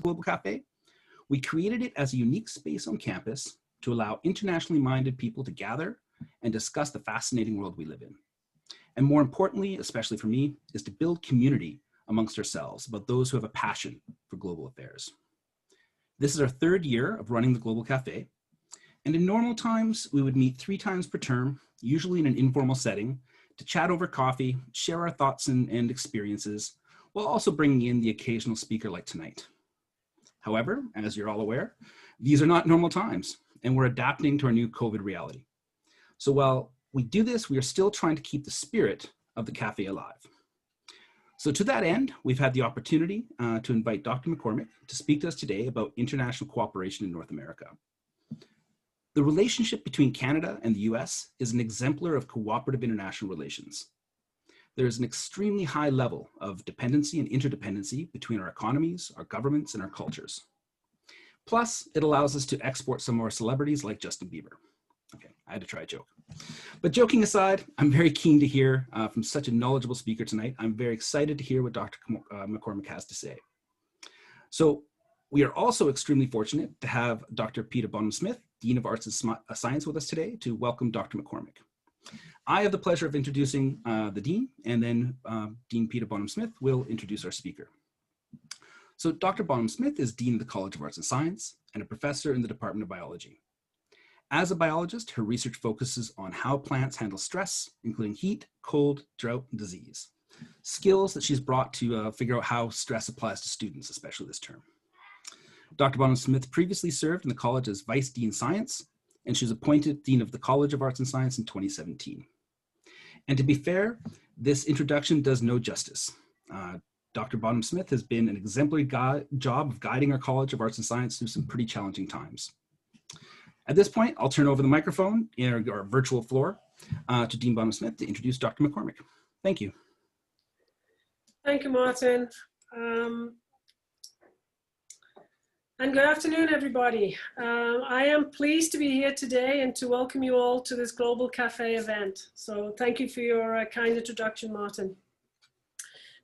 Global Cafe, we created it as a unique space on campus to allow internationally minded people to gather and discuss the fascinating world we live in. And more importantly, especially for me, is to build community amongst ourselves about those who have a passion for global affairs. This is our third year of running the Global Cafe, and in normal times, we would meet 3 times per term, usually in an informal setting, to chat over coffee, share our thoughts and experiences, while also bringing in the occasional speaker like tonight. However, as you're all aware, these are not normal times, and we're adapting to our new COVID reality. So while we do this, we are still trying to keep the spirit of the cafe alive. So to that end, we've had the opportunity to invite Dr. McCormick to speak to us today about international cooperation in North America. The relationship between Canada and the US is an exemplar of cooperative international relations. There is an extremely high level of dependency and interdependency between our economies, our governments, and our cultures. Plus, it allows us to export some of our celebrities like Justin Bieber. Okay, I had to try a joke. But joking aside, I'm very keen to hear from such a knowledgeable speaker tonight. I'm very excited to hear what Dr. McCormick has to say. So we are also extremely fortunate to have Dr. Peter Bonham-Smith, Dean of Arts and Science with us today to welcome Dr. McCormick. I have the pleasure of introducing the Dean, and then Dean Peter Bonham-Smith will introduce our speaker. So Dr. Bonham-Smith is Dean of the College of Arts and Science and a professor in the Department of Biology. As a biologist, her research focuses on how plants handle stress, including heat, cold, drought, and disease. Skills that she's brought to figure out how stress applies to students, especially this term. Dr. Bonham-Smith previously served in the college as Vice Dean Science, and she was appointed Dean of the College of Arts and Science in 2017. And to be fair, this introduction does no justice. Dr. Bonham-Smith has been an exemplary job of guiding our College of Arts and Science through some pretty challenging times. At this point, I'll turn over the microphone in our virtual floor to Dean Bonham-Smith to introduce Dr. McCormick. Thank you. Thank you, Martin. And good afternoon, everybody. I am pleased to be here today and to welcome you all to this Global Cafe event. So thank you for your kind introduction, Martin.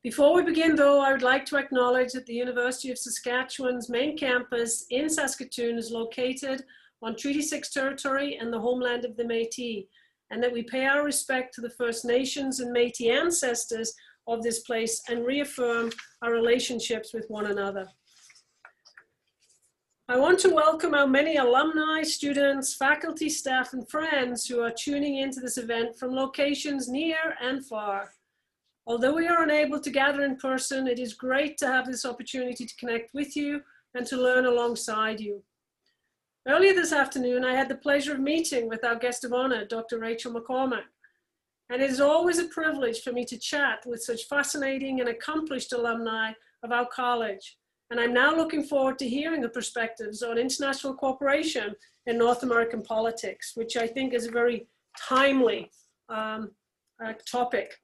Before we begin, though, I would like to acknowledge that the University of Saskatchewan's main campus in Saskatoon is located on Treaty 6 territory and the homeland of the Métis, and that we pay our respect to the First Nations and Métis ancestors of this place and reaffirm our relationships with one another. I want to welcome our many alumni, students, faculty, staff, and friends who are tuning into this event from locations near and far. Although we are unable to gather in person, it is great to have this opportunity to connect with you and to learn alongside you. Earlier this afternoon, I had the pleasure of meeting with our guest of honor, Dr. Rachel McCormick. And it is always a privilege for me to chat with such fascinating and accomplished alumni of our college. And I'm now looking forward to hearing the perspectives on international cooperation in North American politics, which I think is a very timely topic.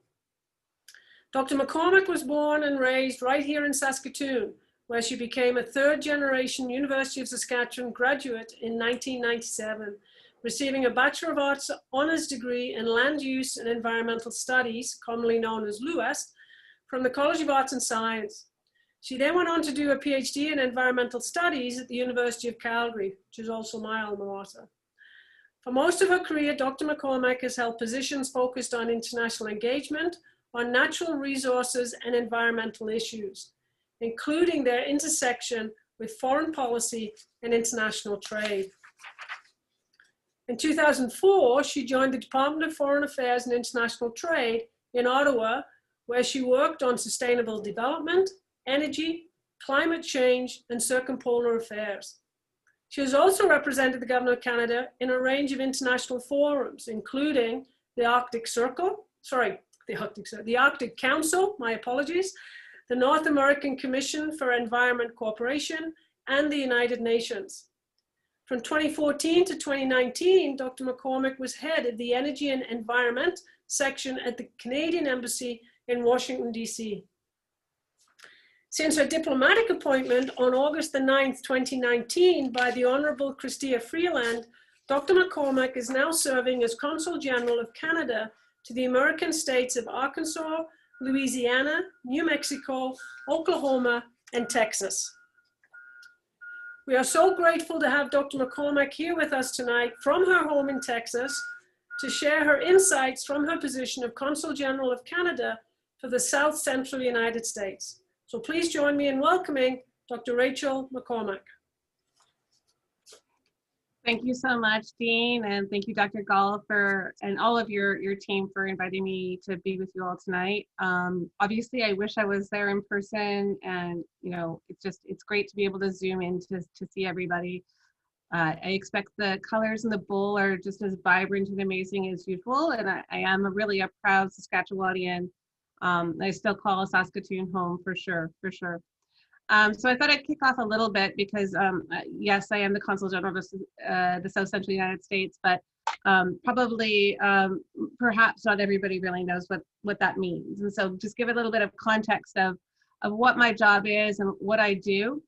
Dr. McCormick was born and raised right here in Saskatoon, where she became a third-generation University of Saskatchewan graduate in 1997, receiving a Bachelor of Arts honors degree in Land Use and Environmental Studies, commonly known as LUEST, from the College of Arts and Science. She then went on to do a PhD in Environmental Studies at the University of Calgary, which is also my alma mater. For most of her career, Dr. McCormick has held positions focused on international engagement, on natural resources and environmental issues, including their intersection with foreign policy and international trade. In 2004, she joined the Department of Foreign Affairs and International Trade in Ottawa, where she worked on sustainable development, energy, climate change, and circumpolar affairs. She has also represented the Government of Canada in a range of international forums, including the Arctic Council, my apologies, the North American Commission for Environment Cooperation, and the United Nations. From 2014 to 2019, Dr. McCormick was head of the Energy and Environment section at the Canadian Embassy in Washington, D.C. Since her diplomatic appointment on August the 9th, 2019 by the Honorable Chrystia Freeland, Dr. McCormick is now serving as Consul General of Canada to the American states of Arkansas, Louisiana, New Mexico, Oklahoma, and Texas. We are so grateful to have Dr. McCormick here with us tonight from her home in Texas to share her insights from her position of Consul General of Canada for the South Central United States. So please join me in welcoming Dr. Rachel McCormick. Thank you so much, Dean, and thank you, Dr. Gall, and all of your team for inviting me to be with you all tonight. Obviously, I wish I was there in person, and it's great to be able to zoom in to see everybody. I expect the colors in the bowl are just as vibrant and amazing as usual, and I am really a proud Saskatchewanian. I still call Saskatoon home for sure, for sure. So I thought I'd kick off a little bit because, yes, I am the Consul General of the South Central United States, but probably, perhaps not everybody really knows what that means. And so just give a little bit of context of what my job is and what I do.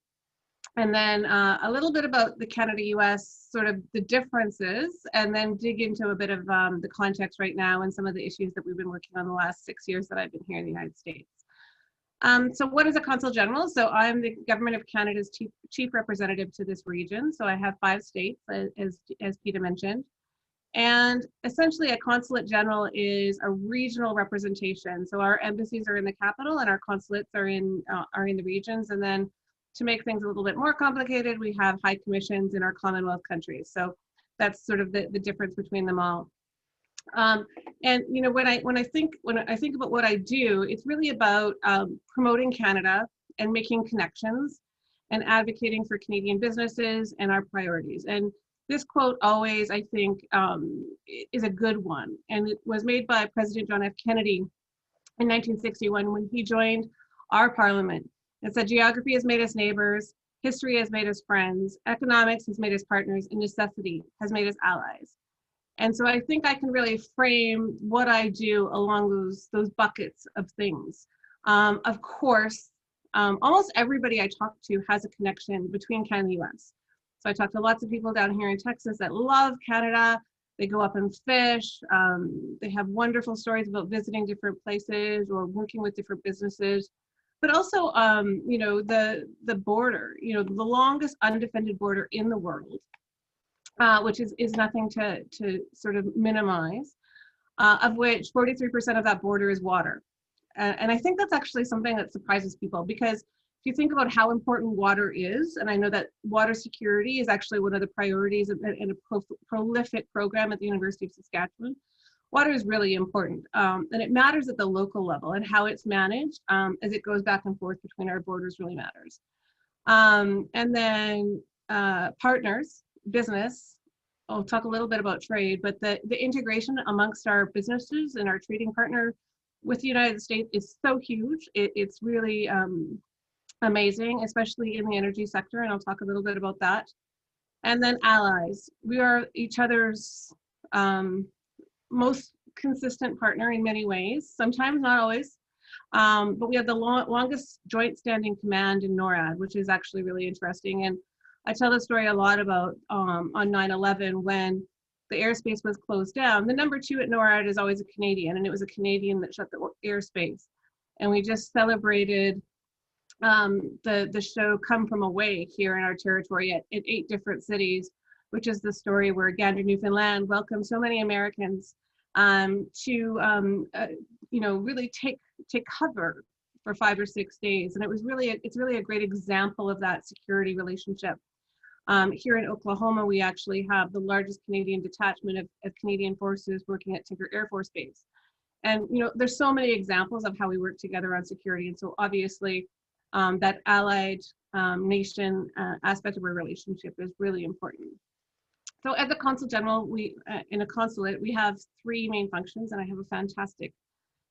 And then a little bit about the Canada-US, sort of the differences, and then dig into a bit of the context right now and some of the issues that we've been working on the last 6 years that I've been here in the United States. So what is a Consul General? So I'm the Government of Canada's chief representative to this region. So I have 5 states, as Peter mentioned. And essentially a Consulate General is a regional representation. So our embassies are in the capital and our consulates are in the regions. And then to make things a little bit more complicated, we have high commissions in our Commonwealth countries. So that's sort of the difference between them all. And when I think about what I do, it's really about promoting Canada and making connections and advocating for Canadian businesses and our priorities. And this quote always, I think, is a good one. And it was made by President John F. Kennedy in 1961 when he joined our parliament. It said, "Geography has made us neighbors, history has made us friends, economics has made us partners, and necessity has made us allies." And so I think I can really frame what I do along those buckets of things. Of course, almost everybody I talk to has a connection between Canada and the US. So I talk to lots of people down here in Texas that love Canada. They go up and fish. They have wonderful stories about visiting different places or working with different businesses. But also, the border, the longest undefended border in the world. Which is nothing to sort of minimize, of which 43% of that border is water. And I think that's actually something that surprises people, because if you think about how important water is, and I know that water security is actually one of the priorities in a prolific program at the University of Saskatchewan, water is really important. And it matters at the local level, and how it's managed as it goes back and forth between our borders really matters. And then partners, business, I'll talk a little bit about trade, but the integration amongst our businesses and our trading partner with the United States is so huge. It's really amazing, especially in the energy sector, and I'll talk a little bit about that. And then allies. We are each other's most consistent partner in many ways, sometimes not always. But we have the longest joint standing command in NORAD, which is actually really interesting. And I tell the story a lot about on 9/11 when the airspace was closed down. The number 2 at NORAD is always a Canadian, and it was a Canadian that shut the airspace. And we just celebrated the show Come From Away here in our territory at 8 different cities, which is the story where Gander, Newfoundland welcomed so many Americans to really take cover for 5 or 6 days. And it's really a great example of that security relationship. Here in Oklahoma, we actually have the largest Canadian detachment of Canadian forces working at Tinker Air Force Base. And there's so many examples of how we work together on security. And so obviously that allied nation aspect of our relationship is really important. So as a Consul General, in a consulate, we have 3 main functions, and I have a fantastic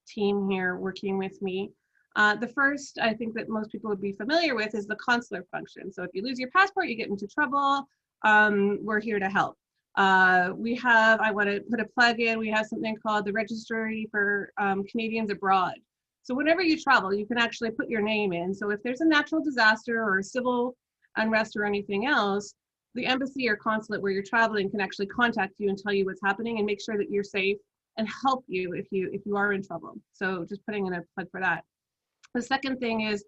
team here working with me. The first, I think that most people would be familiar with, is the consular function. So if you lose your passport, you get into trouble, we're here to help. I want to put a plug in, we have something called the Registry for Canadians Abroad. So whenever you travel, you can actually put your name in. So if there's a natural disaster or a civil unrest or anything else, the embassy or consulate where you're traveling can actually contact you and tell you what's happening and make sure that you're safe and help you if you are in trouble. So just putting in a plug for that. The second thing is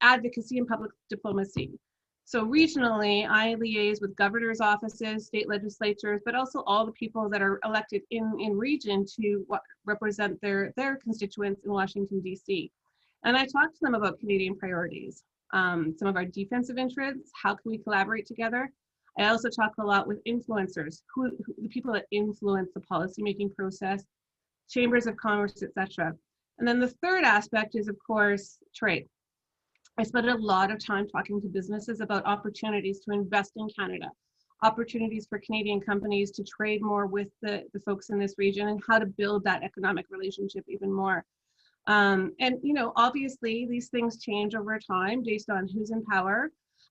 advocacy and public diplomacy. So regionally, I liaise with governor's offices, state legislatures, but also all the people that are elected in region to represent their constituents in Washington, D.C. And I talk to them about Canadian priorities, some of our defensive interests, how can we collaborate together. I also talk a lot with influencers, the people that influence the policymaking process, chambers of commerce, etc. And then the third aspect is, of course, trade. I spent a lot of time talking to businesses about opportunities to invest in Canada, opportunities for Canadian companies to trade more with the folks in this region, and how to build that economic relationship even more. And obviously these things change over time based on who's in power,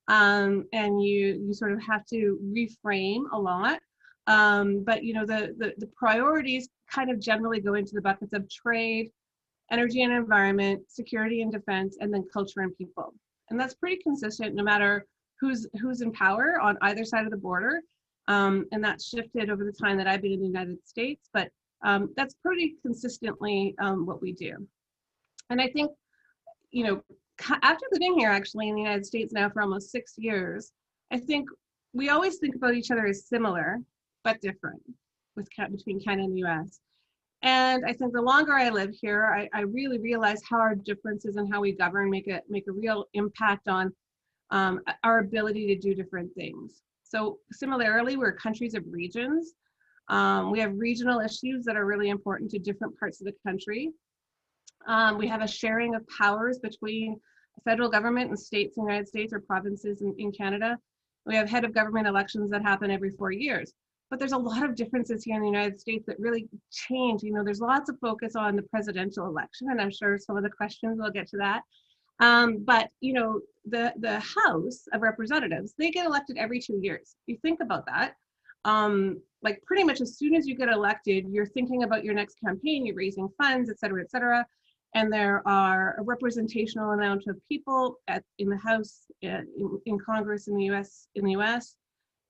and you sort of have to reframe a lot. But the priorities kind of generally go into the buckets of trade, energy and environment, security and defense, and then culture and people. And that's pretty consistent no matter who's in power on either side of the border. And that's shifted over the time that I've been in the United States, but that's pretty consistently what we do. And I think, after living here actually in the United States now for almost 6 years, I think we always think about each other as similar, but different between Canada and the US. And I think the longer I live here, I really realize how our differences and how we govern make a real impact on our ability to do different things. So similarly, we're countries of regions. We have regional issues that are really important to different parts of the country. We have a sharing of powers between federal government and states in the United States or provinces in Canada. We have head of government elections that happen every 4 years. But there's a lot of differences here in the United States that really change. There's lots of focus on the presidential election, and I'm sure some of the questions will get to that. But the House of Representatives, they get elected every 2 years. If you think about that, like pretty much as soon as you get elected, you're thinking about your next campaign, you're raising funds, et cetera, et cetera. And there are a representational amount of people in the House, in Congress in the US.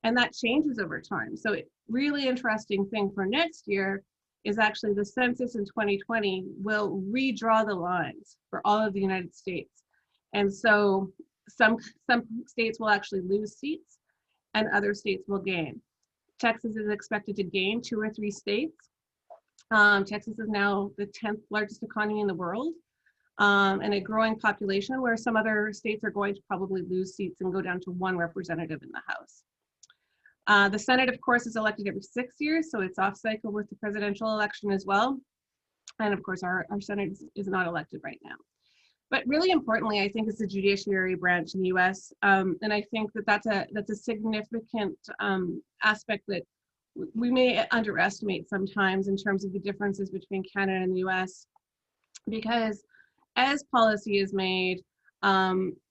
And that changes over time. So a really interesting thing for next year is actually the census in 2020 will redraw the lines for all of the United States. And so some states will actually lose seats and other states will gain. Texas is expected to gain 2 or 3 states. Texas is now the 10th largest economy in the world, and a growing population, where some other states are going to probably lose seats and go down to 1 representative in the House. The Senate, of course, is elected every 6 years, so it's off cycle with the presidential election as well. And of course, our Senate is not elected right now. But really importantly, I think it's the judiciary branch in the US. And I think that's a significant aspect that we may underestimate sometimes in terms of the differences between Canada and the US. Because as policy is made,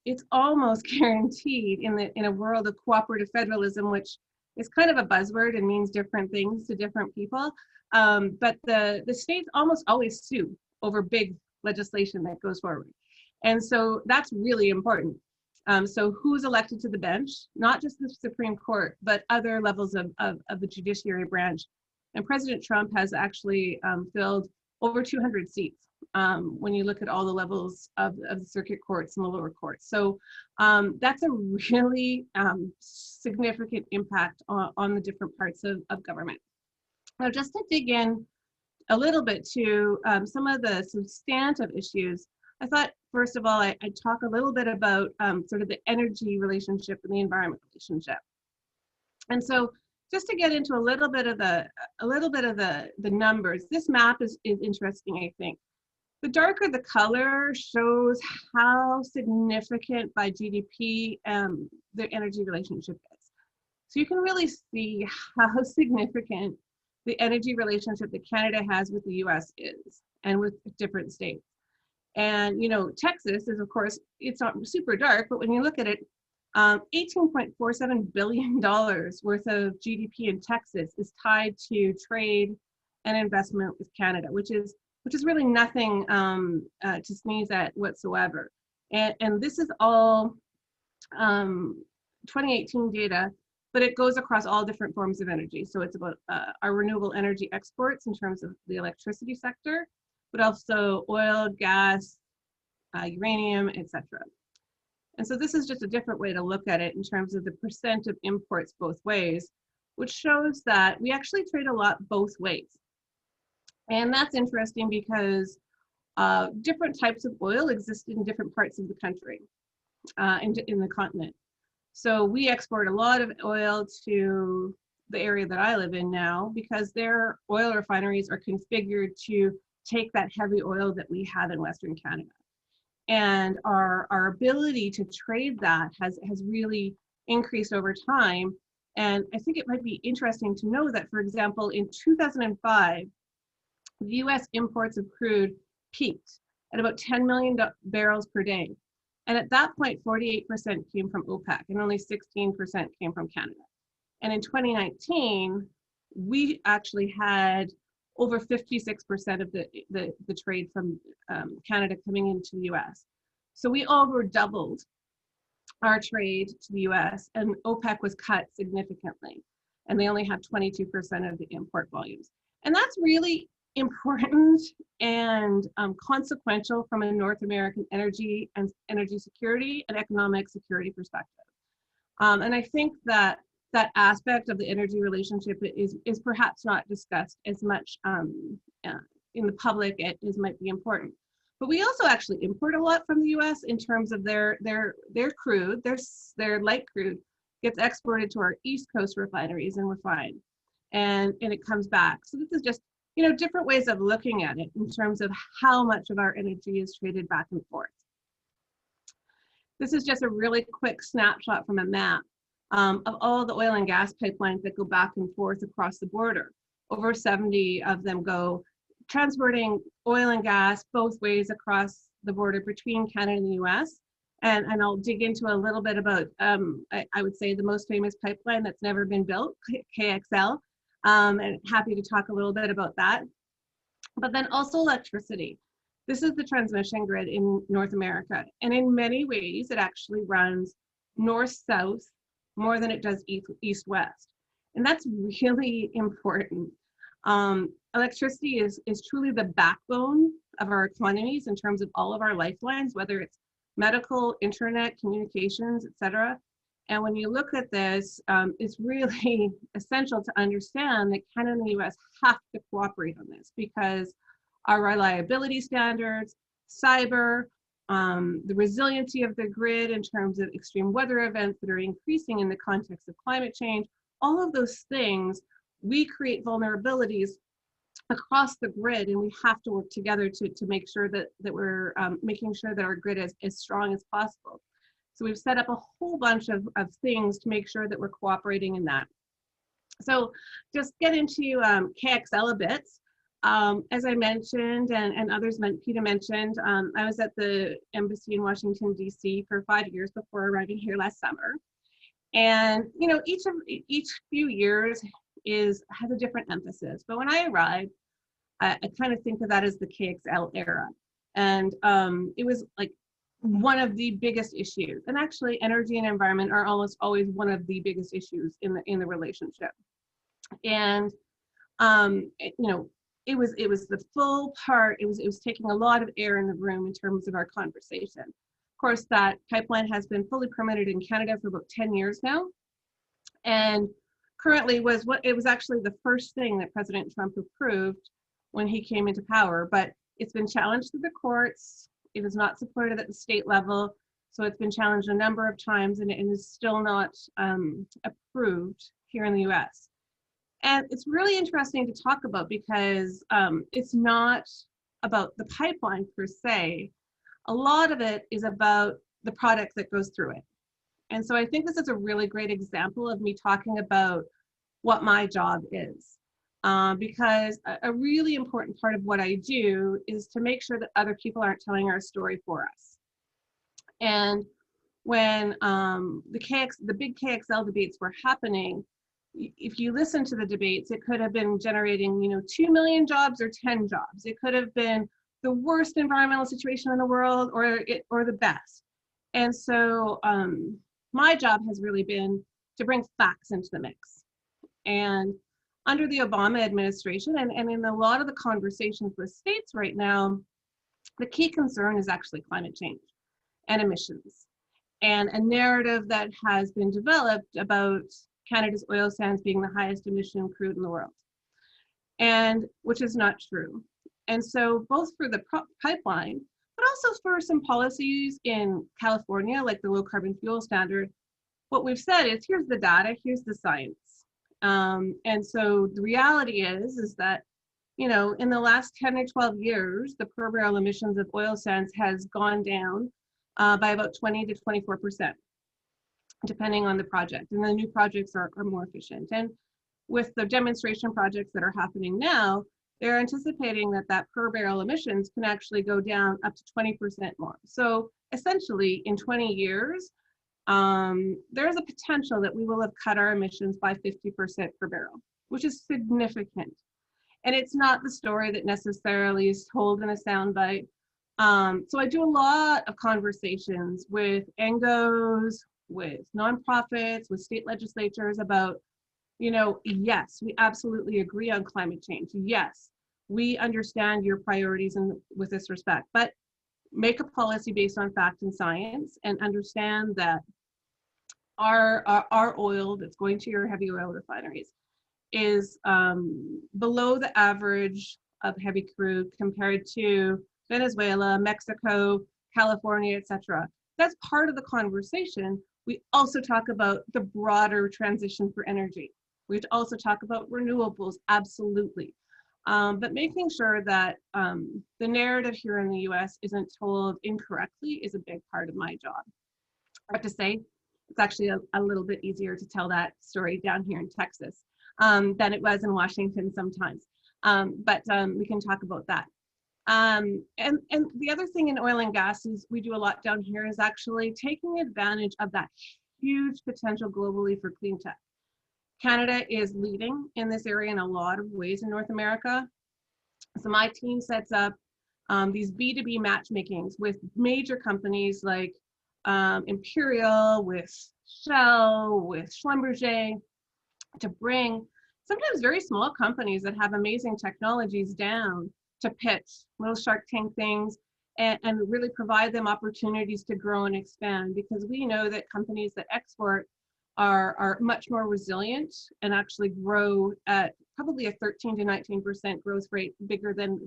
it's almost guaranteed in a world of cooperative federalism, which is kind of a buzzword and means different things to different people. But the states almost always sue over big legislation that goes forward. And so that's really important. So who's elected to the bench, not just the Supreme Court, but other levels of the judiciary branch. And President Trump has actually filled over 200 seats when you look at all the levels of the circuit courts and the lower courts. So that's a really significant impact on the different parts of government. Now, just to dig in a little bit to some of the substantive issues, I thought, first of all, I'd talk a little bit about sort of the energy relationship and the environment relationship. And so just to get into a little bit of the numbers, this map is interesting, I think. The darker the color shows how significant by GDP the energy relationship is. So you can really see how significant the energy relationship that Canada has with the US is, and with different states. And Texas is, of course, it's not super dark, but when you look at it, $18.47 billion worth of GDP in Texas is tied to trade and investment with Canada, which is really nothing to sneeze at whatsoever. And this is all 2018 data, but it goes across all different forms of energy. So it's about our renewable energy exports in terms of the electricity sector, but also oil, gas, uranium, etc. And so this is just a different way to look at it in terms of the percent of imports both ways, which shows that we actually trade a lot both ways. And that's interesting because different types of oil exist in different parts of the country, in the continent. So we export a lot of oil to the area that I live in now because their oil refineries are configured to take that heavy oil that we have in Western Canada. And our ability to trade that has really increased over time. And I think it might be interesting to know that, for example, in 2005, the US imports of crude peaked at about 10 million barrels per day. And at that point, 48% came from OPEC and only 16% came from Canada. And in 2019, we actually had over 56% of the trade from Canada coming into the US. So we over doubled our trade to the US, and OPEC was cut significantly. And they only have 22% of the import volumes. And that's really important and consequential from a North American energy security and economic security perspective. And I think that aspect of the energy relationship is perhaps not discussed as much in the public as might be important. But we also actually import a lot from the US in terms of their crude, their light crude gets exported to our East Coast refineries and refined, and it comes back. So this is just, you know, different ways of looking at it in terms of how much of our energy is traded back and forth. This is just a really quick snapshot from a map of all the oil and gas pipelines that go back and forth across the border. Over 70 of them go transporting oil and gas both ways across the border between Canada and the US. And I'll dig into a little bit about, I would say, the most famous pipeline that's never been built, KXL. And happy to talk a little bit about that. But then also electricity. This is the transmission grid in North America. And in many ways, it actually runs north-south more than it does east-west. And that's really important. Electricity is truly the backbone of our economies in terms of all of our lifelines, whether it's medical, internet, communications, et cetera. And when you look at this, it's really essential to understand that Canada and the US have to cooperate on this because our reliability standards, cyber, the resiliency of the grid in terms of extreme weather events that are increasing in the context of climate change, all of those things, we create vulnerabilities across the grid, and we have to work together to make sure that we're making sure that our grid is as strong as possible. So we've set up a whole bunch of things to make sure that we're cooperating in that. So just get into KXL a bit. As I mentioned, and others, Peter mentioned, I was at the embassy in Washington, D.C. for 5 years before arriving here last summer. And, you know, each few years has a different emphasis. But when I arrived, I kind of think of that as the KXL era. And it was like one of the biggest issues. And actually, energy and environment are almost always one of the biggest issues in the relationship. And, you know, it was the full part. It was taking a lot of air in the room in terms of our conversation. Of course, that pipeline has been fully permitted in Canada for about 10 years now. And currently it was actually the first thing that President Trump approved when he came into power, but it's been challenged through the courts. It is not supported at the state level. So it's been challenged a number of times and it is still not approved here in the US. And it's really interesting to talk about because it's not about the pipeline per se. A lot of it is about the product that goes through it. And so I think this is a really great example of me talking about what my job is. Because a really important part of what I do is to make sure that other people aren't telling our story for us. And when the big KXL debates were happening, if you listen to the debates, it could have been generating, 2 million jobs or 10 jobs. It could have been the worst environmental situation in the world or the best. And so my job has really been to bring facts into the mix. And under the Obama administration and in a lot of the conversations with states right now, the key concern is actually climate change and emissions. and a narrative that has been developed about Canada's oil sands being the highest emission crude in the world, and which is not true. And so both for the pipeline, but also for some policies in California, like the low carbon fuel standard, what we've said is, here's the data, here's the science. And so the reality is that, you know, in the last 10 or 12 years, the per barrel emissions of oil sands has gone down by about 20 to 24%, depending on the project. And the new projects are more efficient. And with the demonstration projects that are happening now, they're anticipating that that per barrel emissions can actually go down up to 20% more. So essentially, in 20 years, there's a potential that we will have cut our emissions by 50% per barrel, which is significant. And it's not the story that necessarily is told in a soundbite. So I do a lot of conversations with NGOs, with nonprofits, with state legislatures about, you know, yes, we absolutely agree on climate change. Yes, we understand your priorities with this respect, but make a policy based on fact and science, and understand that our oil that's going to your heavy oil refineries is below the average of heavy crude compared to Venezuela, Mexico, California, etc. That's part of the conversation. We also talk about the broader transition for energy. We also talk about renewables, absolutely. But making sure that the narrative here in the US isn't told incorrectly is a big part of my job. I have to say, it's actually a little bit easier to tell that story down here in Texas than it was in Washington sometimes. But we can talk about that. And the other thing in oil and gas is we do a lot down here is actually taking advantage of that huge potential globally for clean tech. Canada is leading in this area in a lot of ways in North America. So my team sets up these B2B matchmakings with major companies like Imperial, with Shell, with Schlumberger, to bring sometimes very small companies that have amazing technologies down to pitch little Shark Tank things and really provide them opportunities to grow and expand, because we know that companies that export are much more resilient and actually grow at probably a 13 to 19% growth rate, bigger than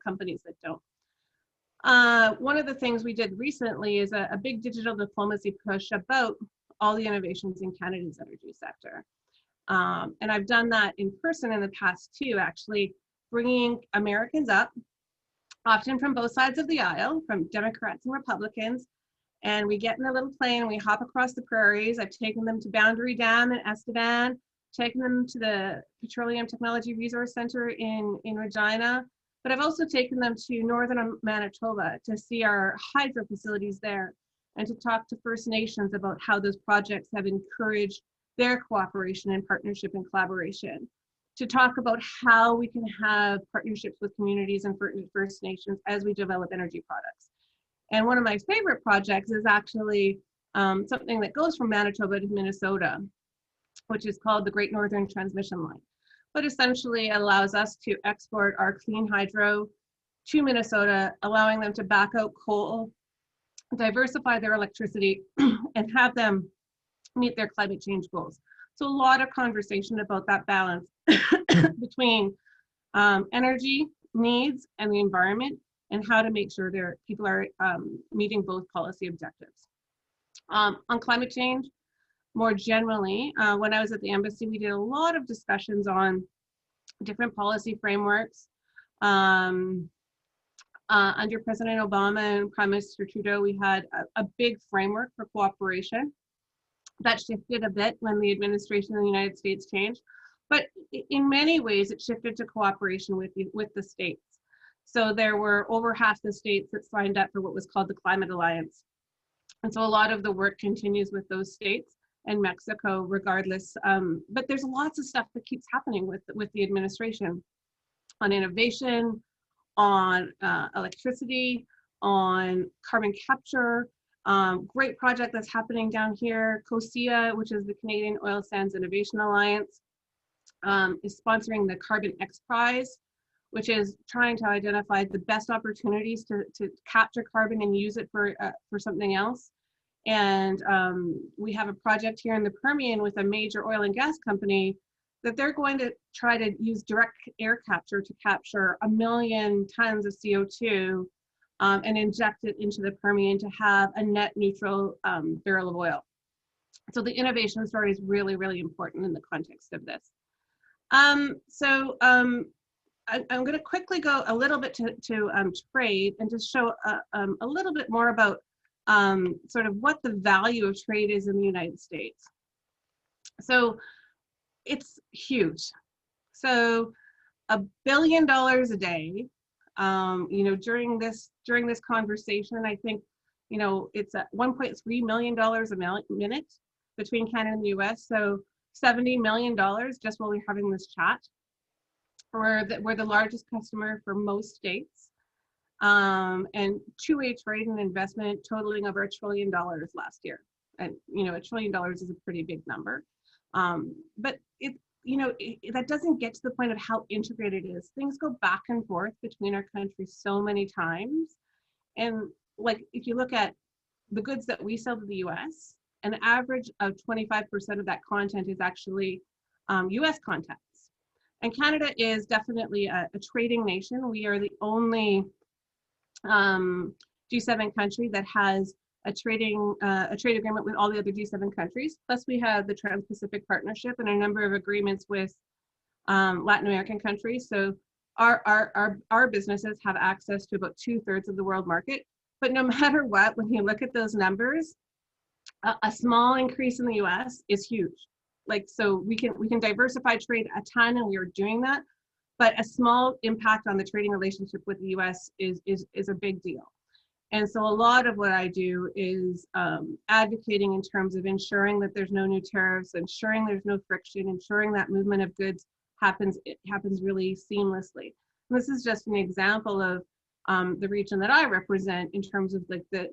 companies that don't. One of the things we did recently is a big digital diplomacy push about all the innovations in Canada's energy sector. And I've done that in person in the past too, actually bringing Americans up, often from both sides of the aisle, from Democrats and Republicans, and we get in a little plane and we hop across the prairies. I've taken them to Boundary Dam in Estevan, taken them to the Petroleum Technology Resource Center in Regina, but I've also taken them to northern Manitoba to see our hydro facilities there and to talk to First Nations about how those projects have encouraged their cooperation and partnership and collaboration, to talk about how we can have partnerships with communities and First Nations as we develop energy products. And one of my favorite projects is actually something that goes from Manitoba to Minnesota, which is called the Great Northern Transmission Line. But essentially allows us to export our clean hydro to Minnesota, allowing them to back out coal, diversify their electricity, and have them meet their climate change goals. So a lot of conversation about that balance between energy needs and the environment, and how to make sure people are meeting both policy objectives. On climate change, more generally, when I was at the embassy, we did a lot of discussions on different policy frameworks. Under President Obama and Prime Minister Trudeau, we had a big framework for cooperation. That shifted a bit when the administration in the United States changed, but in many ways it shifted to cooperation with the states. So there were over half the states that signed up for what was called the Climate Alliance. And so a lot of the work continues with those states and Mexico regardless. But there's lots of stuff that keeps happening with the administration on innovation, on electricity, on carbon capture. Great project that's happening down here, COSIA, which is the Canadian Oil Sands Innovation Alliance, is sponsoring the Carbon X Prize, which is trying to identify the best opportunities to capture carbon and use it for something else. And we have a project here in the Permian with a major oil and gas company that they're going to try to use direct air capture to capture 1 million tons of CO2 and inject it into the Permian to have a net neutral barrel of oil. So the innovation story is really, really important in the context of this. I'm going to quickly go a little bit to trade and just show a little bit more about sort of what the value of trade is in the United States. So it's huge. So $1 billion a day. You know, during this conversation, I think, you know, it's at $1.3 million a minute between Canada and the US. So $70 million just while we're having this chat. We're the largest customer for most states. And two-way trade and investment totaling over $1 trillion last year. And, you know, $1 trillion is a pretty big number. But it, you know, that doesn't get to the point of how integrated it is. Things go back and forth between our countries so many times. And like, if you look at the goods that we sell to the US, an average of 25% of that content is actually US content. And Canada is definitely a trading nation. We are the only G7 country that has a trade agreement with all the other G7 countries. Plus we have the Trans-Pacific Partnership and a number of agreements with Latin American countries. So our businesses have access to about 2/3 of the world market. But no matter what, when you look at those numbers, a small increase in the US is huge. Like, so we can diversify trade a ton, and we are doing that, but a small impact on the trading relationship with the US is a big deal. And so a lot of what I do is advocating in terms of ensuring that there's no new tariffs, ensuring there's no friction, ensuring that movement of goods happens really seamlessly. And this is just an example of the region that I represent in terms of like the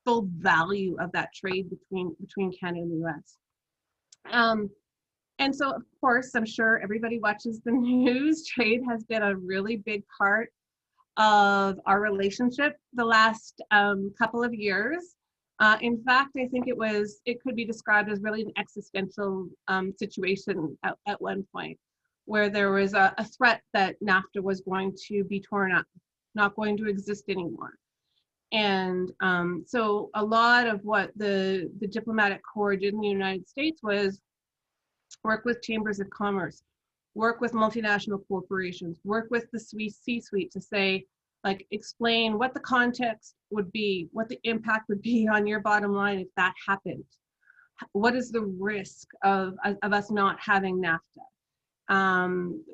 full value of that trade between Canada and the US. And so, of course, I'm sure everybody watches the news. Trade has been a really big part of our relationship the last couple of years. In fact, I think it could be described as really an existential situation at one point, where there was a threat that NAFTA was going to be torn up, not going to exist anymore. And so a lot of what the diplomatic corps did in the United States was work with chambers of commerce, work with multinational corporations, work with the C-suite to say, like, explain what the context would be, what the impact would be on your bottom line if that happened. What is the risk of us not having NAFTA?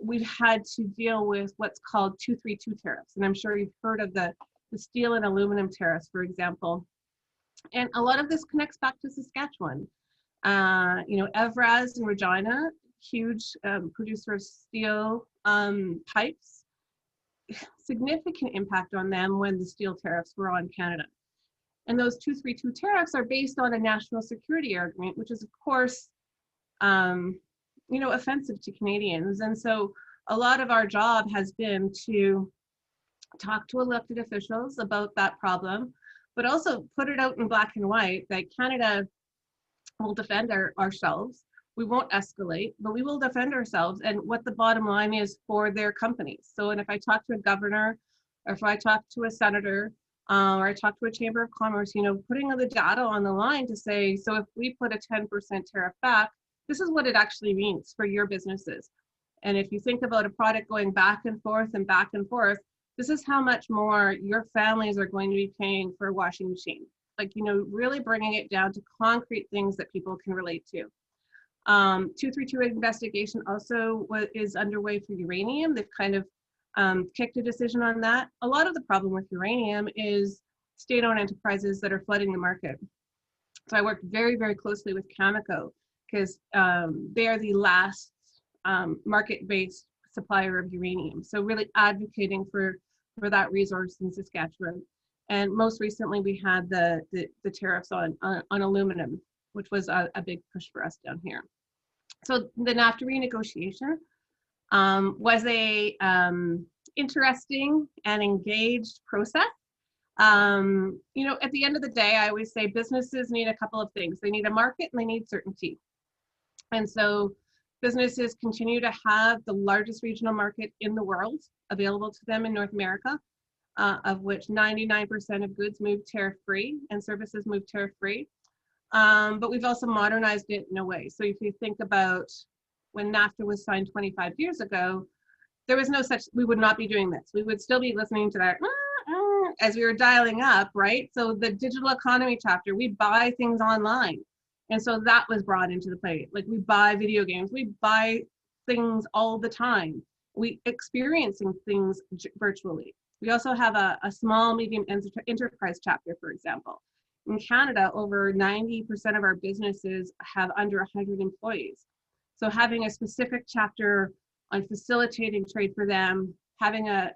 We've had to deal with what's called 232 tariffs, and I'm sure you've heard of the steel and aluminum tariffs, for example. And a lot of this connects back to Saskatchewan. You know, Evraz and Regina, huge producer of steel pipes, significant impact on them when the steel tariffs were on Canada. And those 232 tariffs are based on a national security argument, which is, of course, you know, offensive to Canadians. And so a lot of our job has been to talk to elected officials about that problem, but also put it out in black and white that Canada will defend ourselves. We won't escalate, but we will defend ourselves and what the bottom line is for their companies. So, and if I talk to a governor, or if I talk to a senator, or I talk to a chamber of commerce, you know, putting the data on the line to say, so if we put a 10% tariff back, this is what it actually means for your businesses. And if you think about a product going back and forth, this is how much more your families are going to be paying for a washing machine. Like, you know, really bringing it down to concrete things that people can relate to. 232 investigation also is underway for uranium. They've kind of kicked a decision on that. A lot of the problem with uranium is state-owned enterprises that are flooding the market. So I worked very, very closely with Cameco because they are the last market-based supplier of uranium. So really advocating for that resource in Saskatchewan. And most recently, we had the tariffs on aluminum, which was a big push for us down here. So the NAFTA renegotiation was a interesting and engaged process. You know, at the end of the day, I always say businesses need a couple of things. They need a market and they need certainty. And so businesses continue to have the largest regional market in the world available to them in North America, of which 99% of goods move tariff-free and services move tariff-free. But we've also modernized it in a way. So if you think about when NAFTA was signed 25 years ago, there was no such, we would not be doing this. We would still be listening to that as we were dialing up, right? So the digital economy chapter, we buy things online. And so that was brought into the play. Like we buy video games, we buy things all the time. We experiencing things virtually. We also have a small, medium enterprise chapter, for example. In Canada, over 90% of our businesses have under 100 employees. So having a specific chapter on facilitating trade for them, having a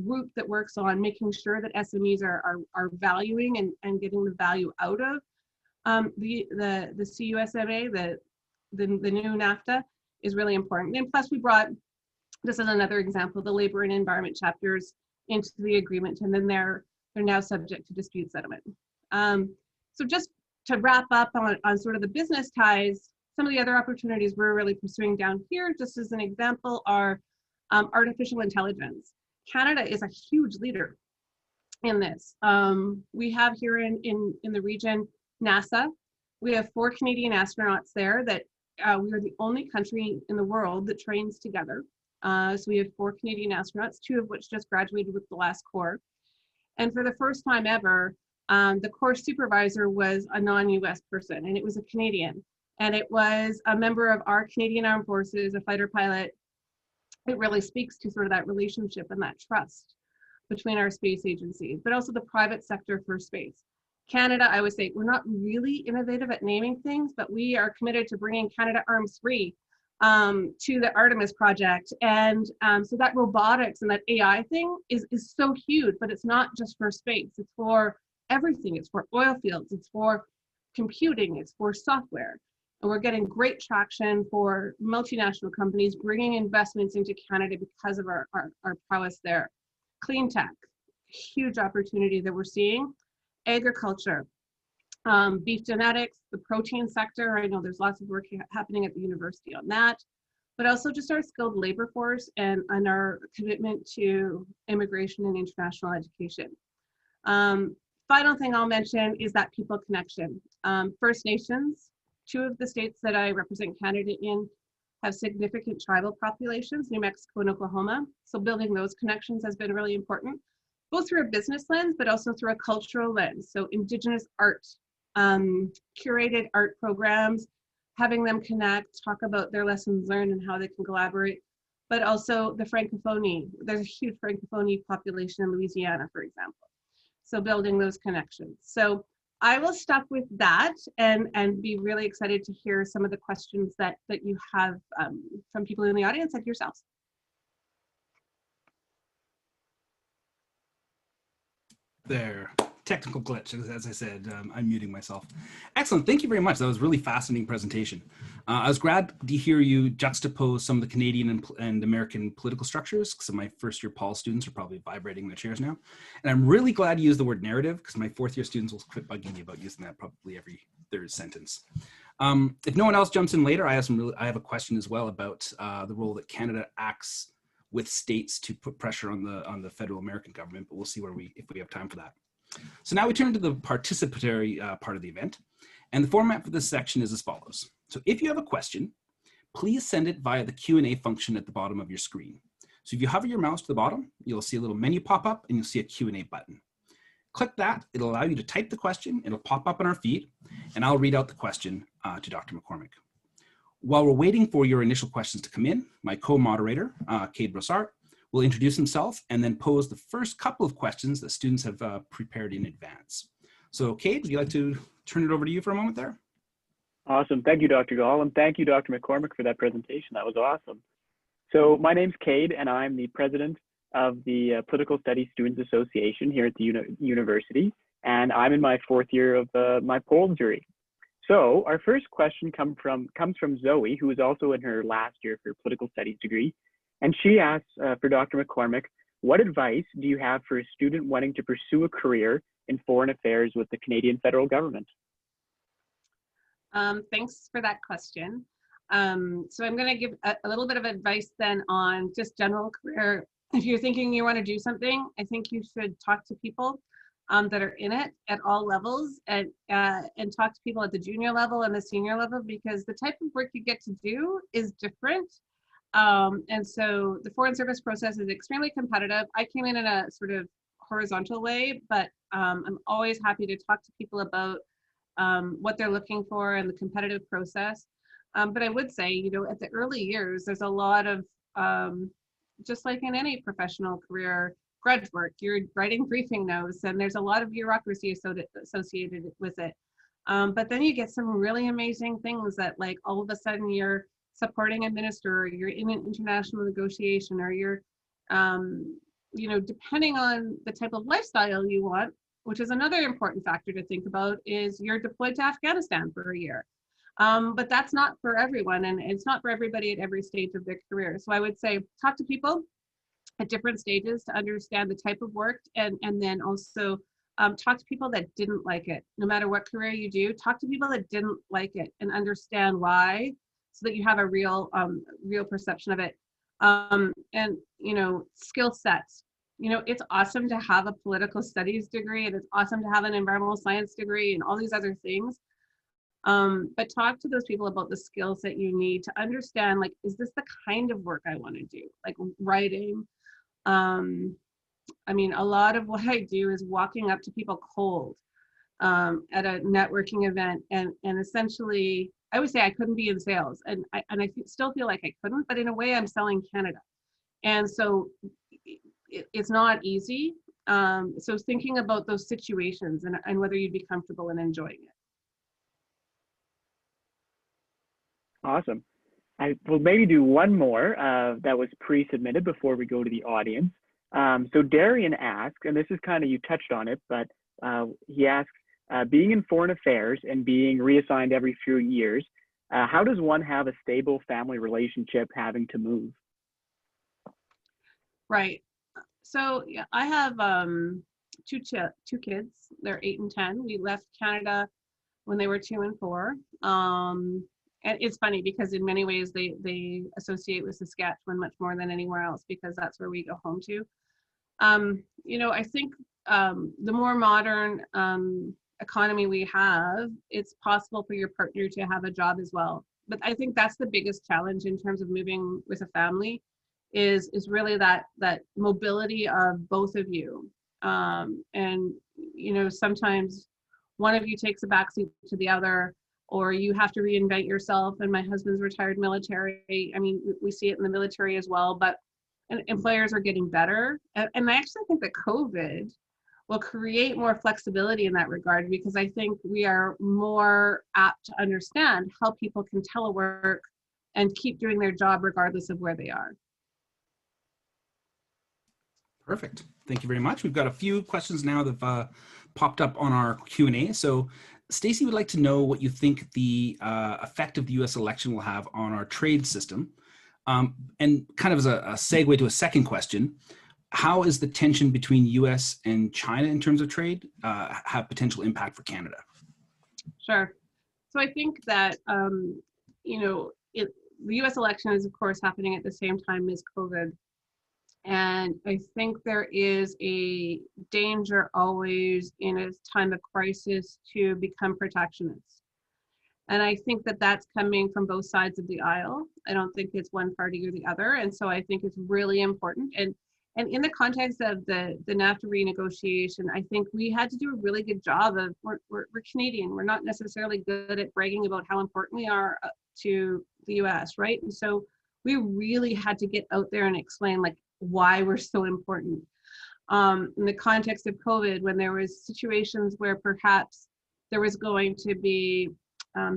group that works on making sure that SMEs are valuing and getting the value out of the CUSMA, the new NAFTA, is really important. And plus we brought, this is another example, the labor and environment chapters into the agreement, and then they're now subject to dispute settlement. So just to wrap up on sort of the business ties, some of the other opportunities we're really pursuing down here, just as an example, are artificial intelligence. Canada is a huge leader in this. We have here in the region, NASA. We have 4 Canadian astronauts there that we are the only country in the world that trains together. So we have 4 Canadian astronauts, 2 of which just graduated with the last Corps. And for the first time ever, the course supervisor was a non-US person, and it was a Canadian. And it was a member of our Canadian Armed Forces, a fighter pilot. It really speaks to sort of that relationship and that trust between our space agencies, but also the private sector for space. Canada, I would say, we're not really innovative at naming things, but we are committed to bringing Canada Arms Free to the Artemis project. And so that robotics and that AI thing is so huge, but it's not just for space, it's for everything. It's for oil fields, it's for computing, it's for software. And we're getting great traction for multinational companies bringing investments into Canada because of our prowess there. Clean tech, huge opportunity that we're seeing. Agriculture, beef genetics, the protein sector. I know there's lots of work happening at the university on that, but also just our skilled labor force and our commitment to immigration and international education. Final thing I'll mention is that people connection. First Nations, 2 of the states that I represent Canada in have significant tribal populations, New Mexico and Oklahoma. So building those connections has been really important, both through a business lens, but also through a cultural lens. So Indigenous art, curated art programs, having them connect, talk about their lessons learned and how they can collaborate, but also the Francophonie. There's a huge Francophonie population in Louisiana, for example. So building those connections. So I will stop with that and be really excited to hear some of the questions that you have from people in the audience like yourselves. There, technical glitch, as I said, I'm muting myself. Excellent, thank you very much. That was a really fascinating presentation. I was glad to hear you juxtapose some of the Canadian and American political structures, because my first year Paul students are probably vibrating in their chairs now. And I'm really glad you used the word narrative, because my 4th year students will quit bugging me about using that probably every 3rd sentence. If no one else jumps in later, I have a question as well about the role that Canada acts with states to put pressure on the federal American government, but we'll see if we have time for that. So now we turn to the participatory part of the event, and the format for this section is as follows. So if you have a question, please send it via the Q&A function at the bottom of your screen. So if you hover your mouse to the bottom, you'll see a little menu pop up and you'll see a Q&A button. Click that, it'll allow you to type the question, it'll pop up on our feed, and I'll read out the question to Dr. McCormick. While we're waiting for your initial questions to come in, my co-moderator, Cade Brossart, will introduce himself and then pose the first couple of questions that students have prepared in advance. So Cade, would you like to turn it over to you for a moment there? Awesome, thank you, Dr. Gall, and thank you, Dr. McCormick, for that presentation. That was awesome. So my name's Cade, and I'm the president of the Political Studies Students Association here at the university, and I'm in my 4th year of my poll jury. So our first question comes from Zoe, who is also in her last year for political studies degree. And she asks for Dr. McCormick, what advice do you have for a student wanting to pursue a career in foreign affairs with the Canadian federal government? Thanks for that question. So I'm going to give a little bit of advice then on just general career. If you're thinking you want to do something, I think you should talk to people that are in it at all levels, and talk to people at the junior level and the senior level, because the type of work you get to do is different. And so the foreign service process is extremely competitive. I came in a sort of horizontal way, but I'm always happy to talk to people about what they're looking for and the competitive process. But I would say, you know, at the early years, there's a lot of, just like in any professional career, grudge work. You're writing briefing notes, and there's a lot of bureaucracy associated with it. But then you get some really amazing things that, like, all of a sudden you're supporting a minister, or you're in an international negotiation, or you're, you know, depending on the type of lifestyle you want, which is another important factor to think about, is you're deployed to Afghanistan for a year. But that's not for everyone, and it's not for everybody at every stage of their career. So I would say talk to people at different stages to understand the type of work, and then also talk to people that didn't like it. No matter what career you do, talk to people that didn't like it and understand why, so that you have a real perception of it. And, you know, skill sets. You know, it's awesome to have a political studies degree, and it's awesome to have an environmental science degree and all these other things. But talk to those people about the skills that you need to understand, like, is this the kind of work I want to do? Like writing. I mean, a lot of what I do is walking up to people cold at a networking event, and essentially, I would say I couldn't be in sales, and I still feel like I couldn't, but in a way, I'm selling Canada, and so it's not easy. So thinking about those situations and whether you'd be comfortable and enjoying it. Awesome. I will maybe do one more that was pre-submitted before we go to the audience. So Darian asked, and this is kind of, you touched on it, but he asks, being in foreign affairs and being reassigned every few years, how does one have a stable family relationship having to move? Right. So yeah, I have two kids. They're 8 and 10. We left Canada when they were 2 and 4. And it's funny because in many ways they associate with Saskatchewan much more than anywhere else, because that's where we go home to. You know, I think the more modern economy we have, it's possible for your partner to have a job as well. But I think that's the biggest challenge in terms of moving with a family, is really that mobility of both of you. And, you know, sometimes one of you takes a backseat to the other, or you have to reinvent yourself. And my husband's retired military. I mean, we see it in the military as well, but employers are getting better. And I actually think that COVID will create more flexibility in that regard, because I think we are more apt to understand how people can telework and keep doing their job regardless of where they are. Perfect. Thank you very much. We've got a few questions now that have popped up on our Q&A. So Stacey would like to know what you think the effect of the US election will have on our trade system. And kind of as a segue to a second question, how is the tension between US and China in terms of trade have potential impact for Canada? Sure. So I think that, you know, the US election is, of course, happening at the same time as COVID. And I think there is a danger always in a time of crisis to become protectionist. And I think that that's coming from both sides of the aisle. I don't think it's one party or the other. And so I think it's really important. And in the context of the NAFTA renegotiation, I think we had to do a really good job of, we're Canadian. We're not necessarily good at bragging about how important we are to the US, right? And so we really had to get out there and explain, like, why we're so important. In the context of COVID, when there was situations where perhaps there was going to be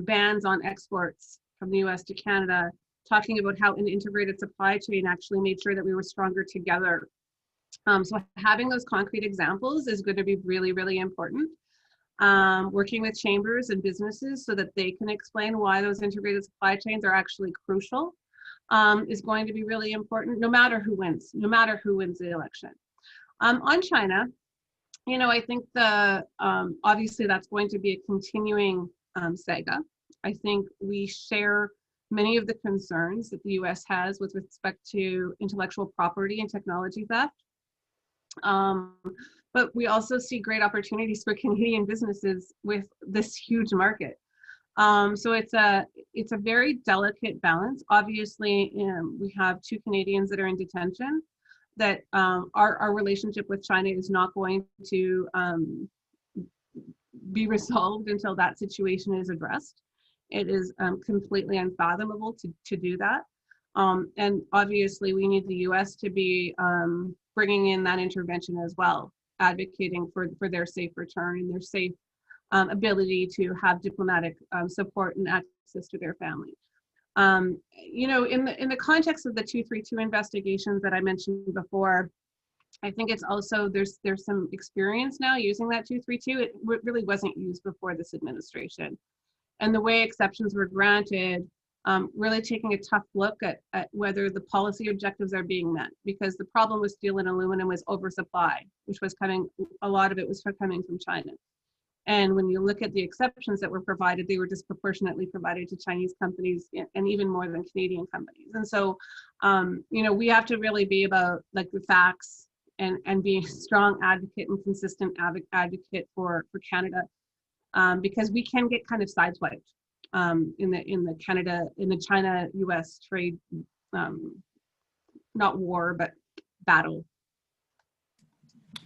bans on exports from the US to Canada, talking about how an integrated supply chain actually made sure that we were stronger together. So having those concrete examples is going to be really, really important. Working with chambers and businesses so that they can explain why those integrated supply chains are actually crucial. is going to be really important, no matter who wins the election. On China, I think obviously that's going to be a continuing saga. I think we share many of the concerns that the US has with respect to intellectual property and technology theft. But we also see great opportunities for Canadian businesses with this huge market. So it's a very delicate balance. Obviously, we have 2 Canadians that are in detention. That our relationship with China is not going to be resolved until that situation is addressed. It is completely unfathomable to do that. And obviously, we need the US to be bringing in that intervention as well, advocating for their safe return and their safe ability to have diplomatic support and access to their family. In the context of the 232 investigations that I mentioned before, I think it's also there's some experience now using that 232. It really wasn't used before this administration, and the way exceptions were granted, really taking a tough look at whether the policy objectives are being met, because the problem with steel and aluminum was oversupply, which was a lot of it was coming from China. And when you look at the exceptions that were provided, they were disproportionately provided to Chinese companies and even more than Canadian companies. And so, we have to really be about like the facts and be a strong advocate and consistent advocate for Canada, because we can get kind of sideswiped in the China-US trade, not war, but battle.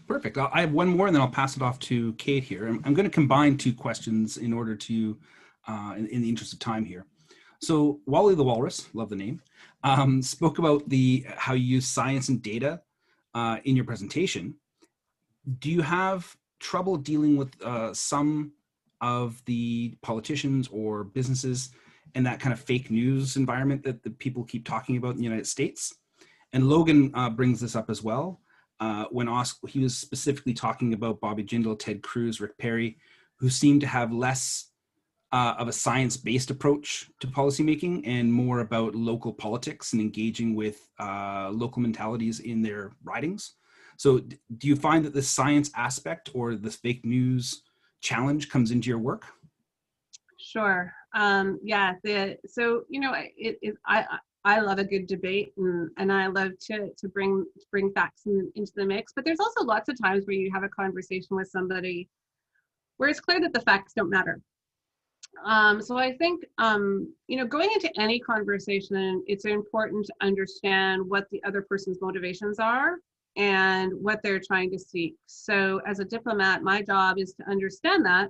Perfect. I have one more, and then I'll pass it off to Kate here. I'm going to combine 2 questions in order to, in the interest of time here. So Wally the Walrus, love the name, spoke about how you use science and data in your presentation. Do you have trouble dealing with some of the politicians or businesses and that kind of fake news environment that the people keep talking about in the United States? And Logan brings this up as well. When asked, he was specifically talking about Bobby Jindal, Ted Cruz, Rick Perry, who seem to have less of a science-based approach to policymaking and more about local politics and engaging with local mentalities in their ridings. So do you find that the science aspect or the fake news challenge comes into your work? Sure. Yeah. I love a good debate, and I love to bring facts into the mix. But there's also lots of times where you have a conversation with somebody where it's clear that the facts don't matter. So I think, going into any conversation, it's important to understand what the other person's motivations are and what they're trying to seek. So as a diplomat, my job is to understand that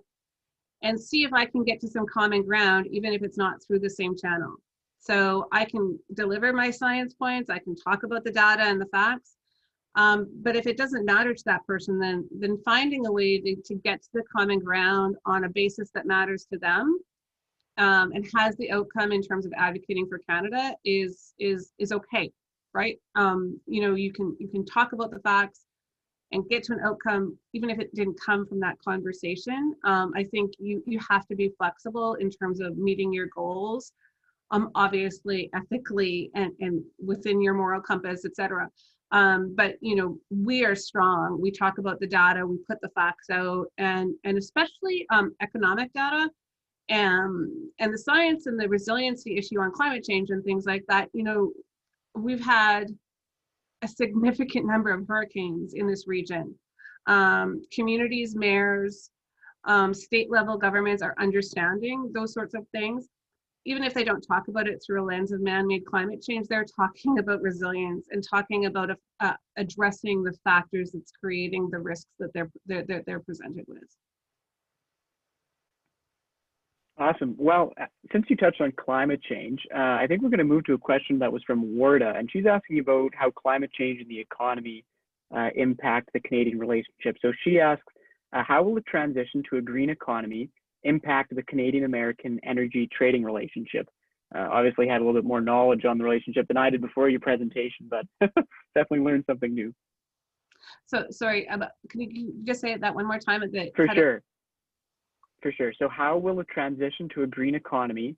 and see if I can get to some common ground, even if it's not through the same channel. So I can deliver my science points, I can talk about the data and the facts, but if it doesn't matter to that person, then finding a way to get to the common ground on a basis that matters to them and has the outcome in terms of advocating for Canada is okay, right? You can talk about the facts and get to an outcome, even if it didn't come from that conversation. I think you have to be flexible in terms of meeting your goals. Obviously ethically and within your moral compass, etc. But we are strong. We talk about the data, we put the facts out, and especially economic data and the science and the resiliency issue on climate change and things like that. We've had a significant number of hurricanes in this region. Communities, mayors, state level governments are understanding those sorts of things. Even if they don't talk about it through a lens of man-made climate change, they're talking about resilience and talking about addressing the factors that's creating the risks that they're presented with. Awesome. Well, since you touched on climate change, I think we're going to move to a question that was from Warda, and she's asking about how climate change and the economy impact the Canadian relationship. So she asks, how will the transition to a green economy impact the Canadian-American energy trading relationship? Obviously had a little bit more knowledge on the relationship than I did before your presentation, but definitely learned something new. So sorry, can you just say that one more time? For sure. So how will a transition to a green economy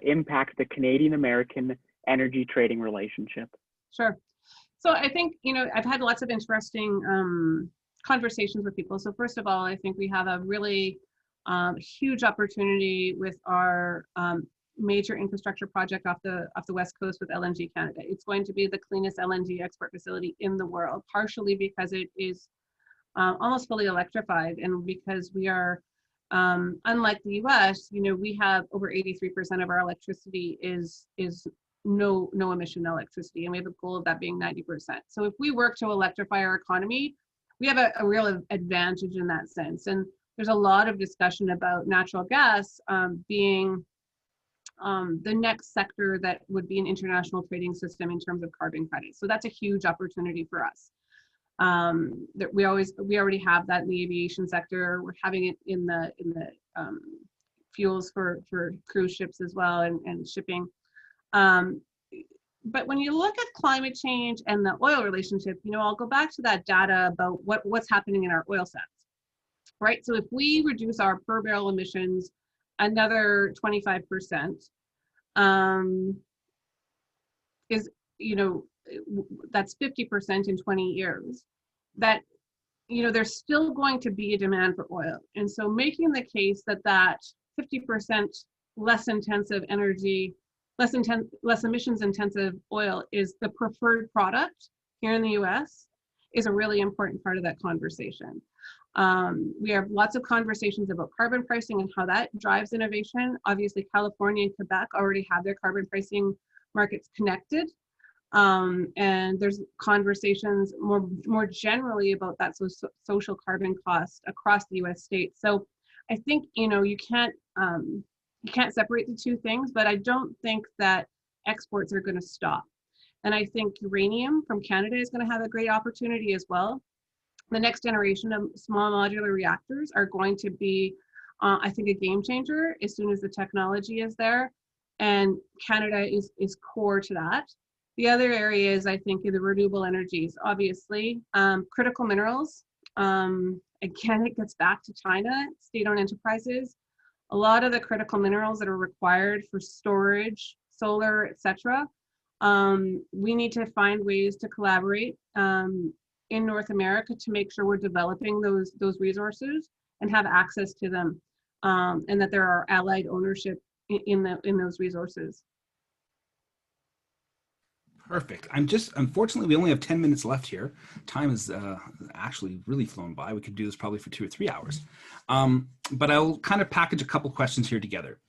impact the Canadian-American energy trading relationship? Sure. So I think, I've had lots of interesting conversations with people. So first of all, I think we have a really huge opportunity with our major infrastructure project off the West Coast with LNG Canada. It's going to be the cleanest LNG export facility in the world, partially because it is almost fully electrified, and because we are, unlike the US, we have over 83% of our electricity is no emission electricity, and we have a goal of that being 90%. So if we work to electrify our economy, we have a real advantage in that sense. And there's a lot of discussion about natural gas being the next sector that would be an international trading system in terms of carbon credits. So that's a huge opportunity for us. That we already have that in the aviation sector. We're having it in the fuels for cruise ships as well, and shipping. But when you look at climate change and the oil relationship, I'll go back to that data about what's happening in our oil sands, right? So if we reduce our per barrel emissions another 25%, that's 50% in 20 years, that, there's still going to be a demand for oil. And so making the case that 50% less intensive energy, less emissions intensive oil is the preferred product here in the US is a really important part of that conversation. We have lots of conversations about carbon pricing and how that drives innovation. Obviously, California and Quebec already have their carbon pricing markets connected. And there's conversations more generally about that social carbon cost across the US states. So I think, you can't separate the two things, but I don't think that exports are going to stop. And I think uranium from Canada is going to have a great opportunity as well. The next generation of small modular reactors are going to be, I think, a game changer as soon as the technology is there. And Canada is core to that. The other area is, I think, in the renewable energies, obviously. Critical minerals, again, it gets back to China, state-owned enterprises. A lot of the critical minerals that are required for storage, solar, etc. We need to find ways to collaborate in North America to make sure we're developing those resources and have access to them, and that there are allied ownership in those resources. Perfect. Unfortunately, we only have 10 minutes left here. Time is actually really flown by. We could do this probably for 2 or 3 hours. But I'll kind of package a couple questions here together.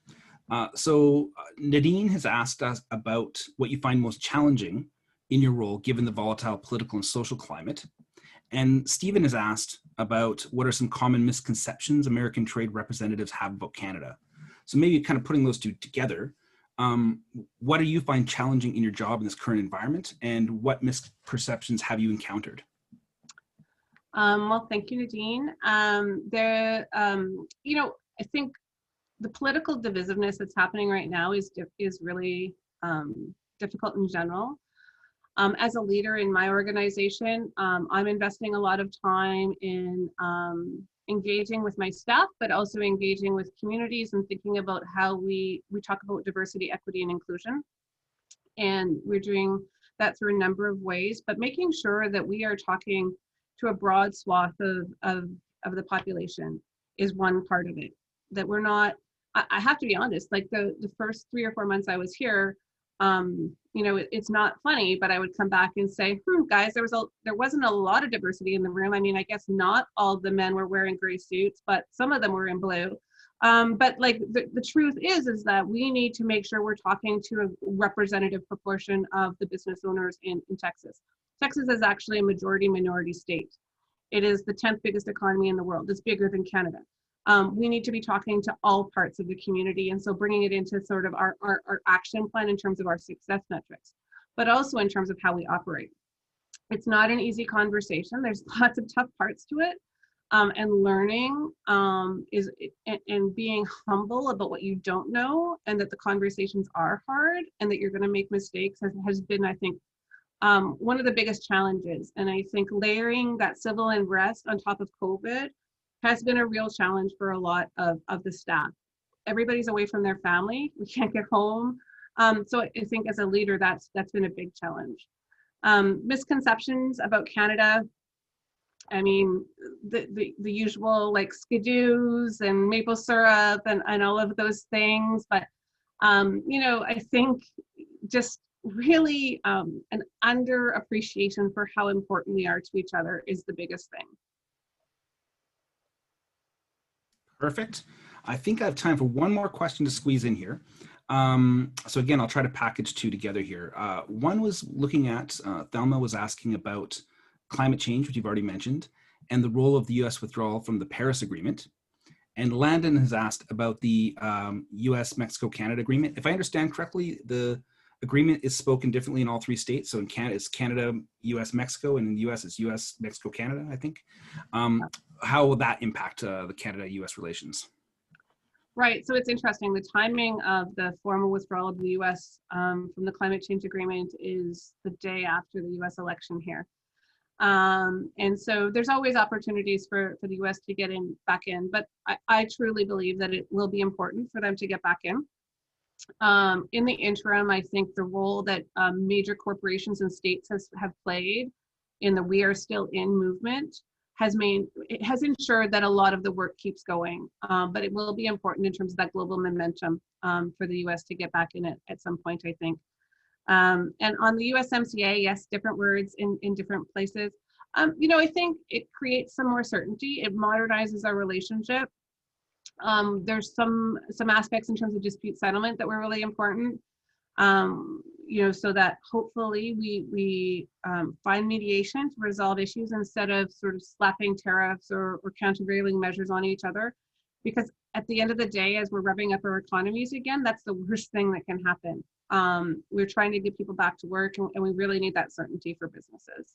So Nadine has asked us about what you find most challenging in your role, given the volatile political and social climate. And Stephen has asked about what are some common misconceptions American trade representatives have about Canada. So maybe kind of putting those two together, what do you find challenging in your job in this current environment, and what misperceptions have you encountered? Well, thank you, Nadine. I think the political divisiveness that's happening right now is really difficult in general. As a leader in my organization, I'm investing a lot of time in engaging with my staff, but also engaging with communities and thinking about how we talk about diversity, equity, and inclusion. And we're doing that through a number of ways, but making sure that we are talking to a broad swath of the population is one part of it. That we're not, I have to be honest, like the first 3 or 4 months I was here, it's not funny, but I would come back and say, guys, there wasn't a lot of diversity in the room. I mean, I guess not all the men were wearing gray suits, but some of them were in blue. But like the truth is that we need to make sure we're talking to a representative proportion of the business owners in Texas. Texas is actually a majority minority state. It is the 10th biggest economy in the world. It's bigger than Canada. We need to be talking to all parts of the community, and so bringing it into sort of our action plan in terms of our success metrics, but also in terms of how we operate. It's not an easy conversation. There's lots of tough parts to it, and learning and being humble about what you don't know, and that the conversations are hard and that you're going to make mistakes has been, I think, one of the biggest challenges. And I think layering that civil unrest on top of COVID has been a real challenge for a lot of the staff. Everybody's away from their family. We can't get home. So I think as a leader, that's been a big challenge. Misconceptions about Canada. I mean, the usual like skidoos and maple syrup and all of those things. But, you know, I think just really an underappreciation for how important we are to each other is the biggest thing. Perfect. I think I have time for one more question to squeeze in here. So again, I'll try to package two together here. One was looking at, Thelma was asking about climate change, which you've already mentioned, and the role of the US withdrawal from the Paris Agreement. And Landon has asked about the US-Mexico-Canada agreement. If I understand correctly, the agreement is spoken differently in all three states. So in Canada, it's Canada, US, Mexico, and in the US, it's US, Mexico, Canada, I think. How will that impact the Canada-US relations? Right, so it's interesting. The timing of the formal withdrawal of the US from the climate change agreement is the day after the US election here. And so there's always opportunities for the US to get back in, but I truly believe that it will be important for them to get back in. In the interim, I think the role that major corporations and states have played in the We Are Still In movement has ensured that a lot of the work keeps going, but it will be important in terms of that global momentum for the US to get back in it at some point, I think. And on the USMCA, yes, different words in different places. You know, I think it creates some more certainty. It modernizes our relationship. There's some aspects in terms of dispute settlement that were really important. You know, so that hopefully we find mediation to resolve issues instead of sort of slapping tariffs or countervailing measures on each other. Because at the end of the day, as we're revving up our economies again, that's the worst thing that can happen. We're trying to get people back to work, and we really need that certainty for businesses.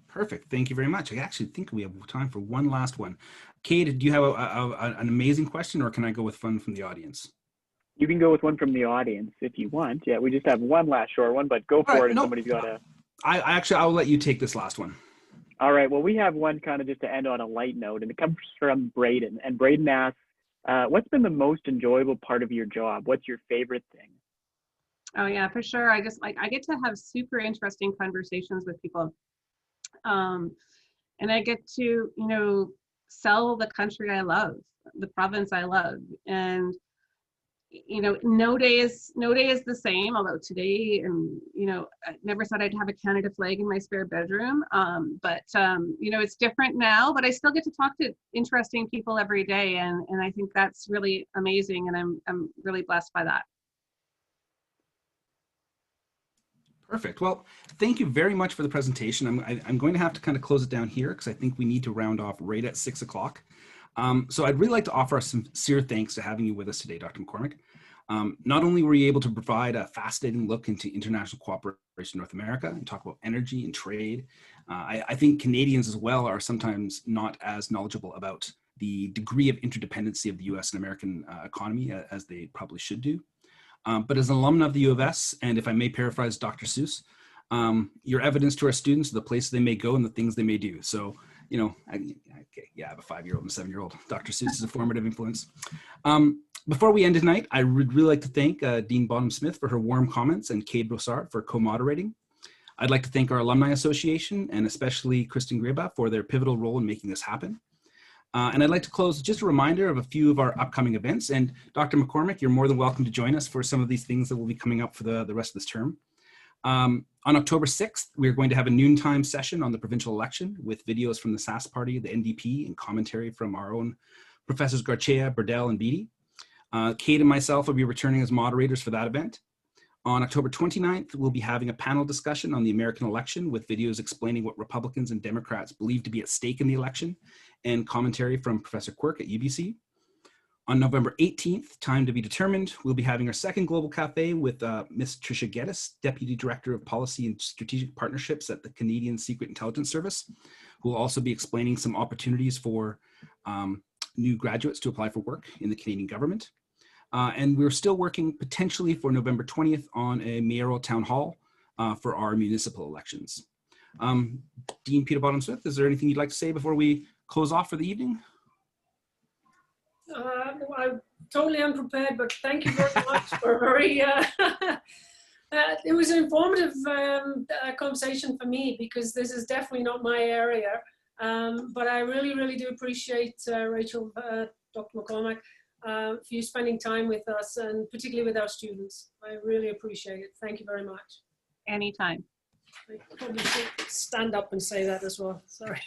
Perfect. Thank you very much. I actually think we have time for one last one. Kate, do you have an amazing question, or can I go with one from the audience? You can go with one from the audience if you want. Yeah, we just have one last short one, but go for it if somebody's got a... I'll let you take this last one. All right, well, we have one kind of just to end on a light note, and it comes from Braden. And Braden asks, what's been the most enjoyable part of your job? What's your favorite thing? Oh yeah, for sure. I get to have super interesting conversations with people. And I get to, you know, sell the country I love, the province I love. And, you know, no day is the same, although today, and, you know, I never thought I'd have a Canada flag in my spare bedroom. But you know, it's different now, but I still get to talk to interesting people every day. And I think that's really amazing. And I'm really blessed by that. Perfect. Well, thank you very much for the presentation. I'm going to have to kind of close it down here because I think we need to round off right at 6 o'clock. So I'd really like to offer a sincere thanks to having you with us today, Dr. McCormick. Not only were you able to provide a fascinating look into international cooperation in North America and talk about energy and trade, I think Canadians as well are sometimes not as knowledgeable about the degree of interdependency of the US and American economy as they probably should do. But as an alumna of the U of S, and if I may paraphrase Dr. Seuss, your evidence to our students, the places they may go and the things they may do. So, you know, I have a 5-year-old and a 7-year-old. Dr. Seuss is a formative influence. Before we end tonight, I would really like to thank Dean Bonham-Smith for her warm comments and Cade Brossard for co-moderating. I'd like to thank our Alumni Association and especially Kristen Greba for their pivotal role in making this happen. And I'd like to close with just a reminder of a few of our upcoming events. And Dr. McCormick, you're more than welcome to join us for some of these things that will be coming up for the rest of this term. On October 6th, we're going to have a noontime session on the provincial election with videos from the SAS Party, the NDP, and commentary from our own Professors Garcia, Burdell, and Beattie. Kate and myself will be returning as moderators for that event. On October 29th, we'll be having a panel discussion on the American election with videos explaining what Republicans and Democrats believe to be at stake in the election and commentary from Professor Quirk at UBC. On November 18th, time to be determined, we'll be having our second Global Cafe with Ms. Tricia Geddes, Deputy Director of Policy and Strategic Partnerships at the Canadian Secret Intelligence Service, who will also be explaining some opportunities for new graduates to apply for work in the Canadian government. And we're still working potentially for November 20th on a mayoral town hall for our municipal elections. Dean Peter Bonham-Smith, is there anything you'd like to say before we close off for the evening? totally unprepared, but thank you very much for a very, it was an informative conversation for me, because this is definitely not my area. But I really, really do appreciate Rachel, Dr. McCormick, for you spending time with us, and particularly with our students. I really appreciate it. Thank you very much. Anytime. I probably should stand up and say that as well. Sorry.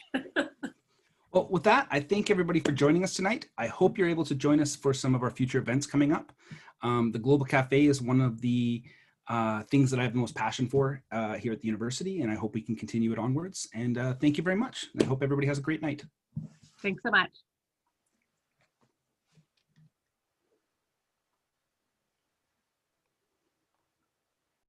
Well, with that, I thank everybody for joining us tonight. I hope you're able to join us for some of our future events coming up. The Global Cafe is one of the things that I have the most passion for here at the university, and I hope we can continue it onwards. And thank you very much. I hope everybody has a great night. Thanks so much.